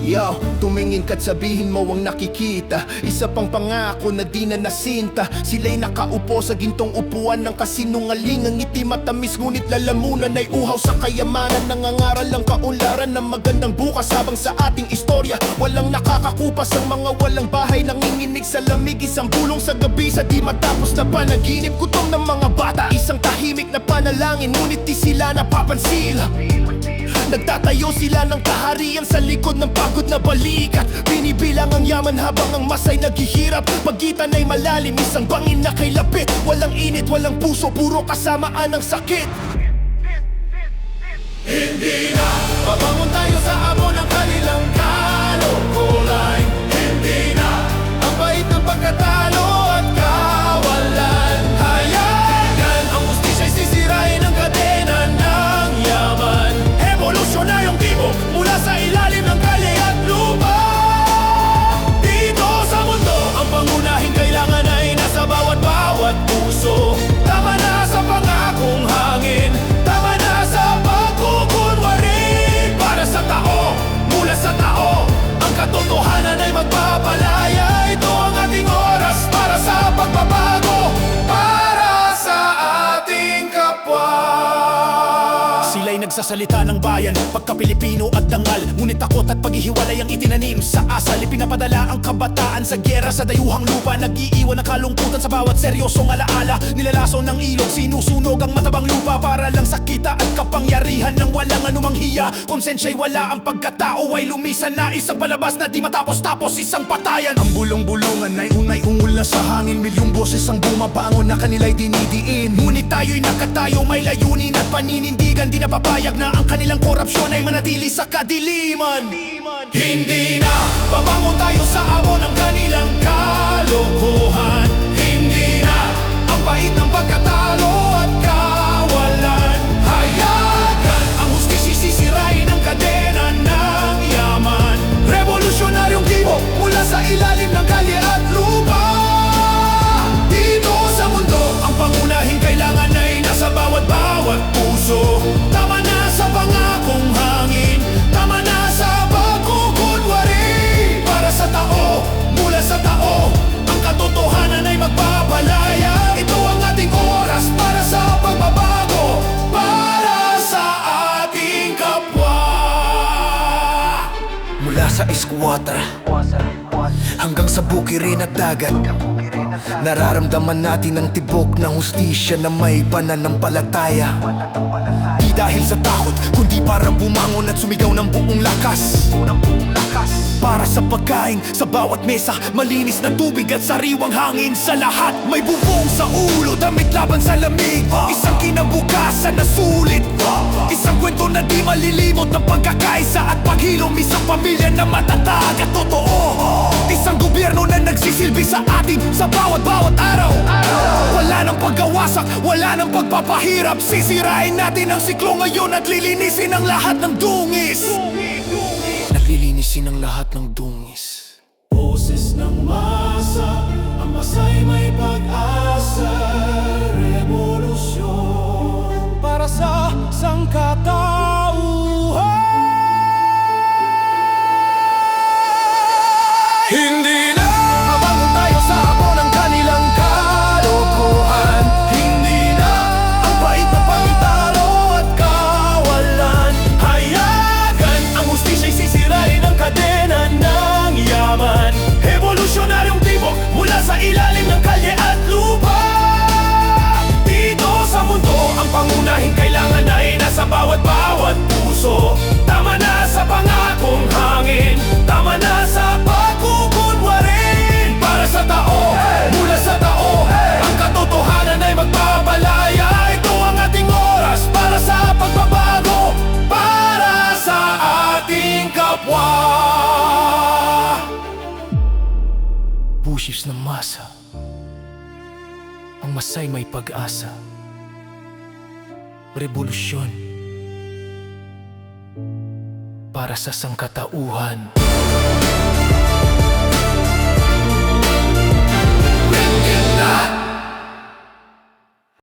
Yo, tumingin ka't sabihin mo ang nakikita. Isa pang pangako na di na nasinta. Sila'y nakaupo sa gintong upuan ng kasinungalingang ngiti matamis, ngunit lalamunan ay uhaw sa kayamanan. Nangangaral ang kaunlaran ng magandang bukas habang sa ating istorya walang nakakakupas. Ang mga walang bahay nanginginig sa lamig, isang bulong sa gabi sa di matapos na panaginip. Gutom ng mga bata, isang tahimik na panalangin, ngunit di sila napapansin. Nagtatayo sila ng kaharian sa likod ng pagod na balikat. Binibilang ang yaman habang ang masay naghihirap. Pagitan ay malalim, isang bangin na kay lapit. Walang init, walang puso, puro kasamaan ng sakit. Hindi na babangon tayo sa amo ng kanilang kalokohan. Hindi na ang bait ng pagkatalo at kawalan. Hayagan ang hustisya'y sisirain ang kadena ng yaman. Evolusyonayong tibok mula sa ilalim ng kalye at lupa. Dito sa mundo, ang pangunahing kailangan ay nasa bawat puso. Tama na sa pangakong hangin, tama na sa pagkukunwari. Para sa tao, mula sa tao, ang katotohanan ay magpapalaya. Ito ang ating oras para sa pagbabago, para sa ating kapwa. Sila'y nagsasalita ng bayan, pagka-Pilipino at dangal. Ngunit takot at paghihiwalay ang itinanim sa asal. Ipinapadala ang kabataan sa gyera sa dayuhang lupa. Nag-iiwan ng kalungkutan sa bawat seryosong alaala. Nilalason ng ilog, sinusunog ang matabang lupa para lang sa kita at kapangyarihan ng walang anumang hiya. Konsensya'y wala, ang pagkatao ay lumisan na isang palabas na di matapos-tapos, isang patayan. Ang bulong-bulungan ay unay ungol na sa hangin. Milyong boses ang bumabangon na kanila'y dinidiin. Ngunit tayo'y nakatayo, may layunin at paninindigan. Di napapayag na ang kanilang korupsyon ay manatili sa kadiliman. Hindi na babangon tayo sa amo ng kanilang kalokohan. Hindi na ang bait ng pagkatalo at kawalan. Hayagan ang hustisya sisirain ang kadena ng yaman. Revolusyonaryong tibok mula sa ilalim ng kalye at lupa. Dito sa mundo, ang pangunahing kailangan ay nasa bawat puso. Tama na sa pangakong hangin, tama na sa pagkukunwari. Para sa tao, mula sa tao, ang katotohanan ay magpapalaya. Ito ang ating oras para sa pagbabago, para sa ating kapwa. Mula sa Eskwadra hanggang sa bukirin at dagat, nararamdaman natin ang tibok ng hustisya na may pananampalataya. Di dahil sa takot, kundi para bumangon at sumigaw ng buong lakas. Para sa pagkain, sa bawat mesa, malinis na tubig at sariwang hangin. Sa lahat, may bubong sa ulo, damit laban sa lamig. Isang kinabukasan na sulit, isang kwento na di malilimot ng pagkakaisa at paghilom. Isang pamilya na matatag at totoo. Isang gobyerno na nagsisilbi sa atin sa bawat araw. Wala nang pagkawasak, wala nang pagpapahirap. Sisirain natin ang siklo ngayon at lilinisin ang lahat ng dungis. Naglilinisin ang lahat ng dungis. Boses ng masa, ang masa'y may pag-asa. Revolusyon para sa sangkatauhan. Hindi na babangon tayo sa amo ng kanilang kalokohan. Hindi na ang bait ng pagtalo at kawalan. Hayagan ang hustisya'y sisirain ang kadena ng yaman. Evolusyonaryong tibok mula sa ilalim ng kalye at lupa. Dito sa mundo, ang pangunahing kailangan ay nasa bawat puso. Tama na sa pangakong hangin, tama na sa pagkukunwari. Para sa tao, mula sa tao, ang katotohanan ay magpapalaya. Ito ang ating oras para sa pagbabago, para sa ating kapwa. Bushis ng masa, ang masay may pag-asa. Revolusyon para sa sangkatauhan.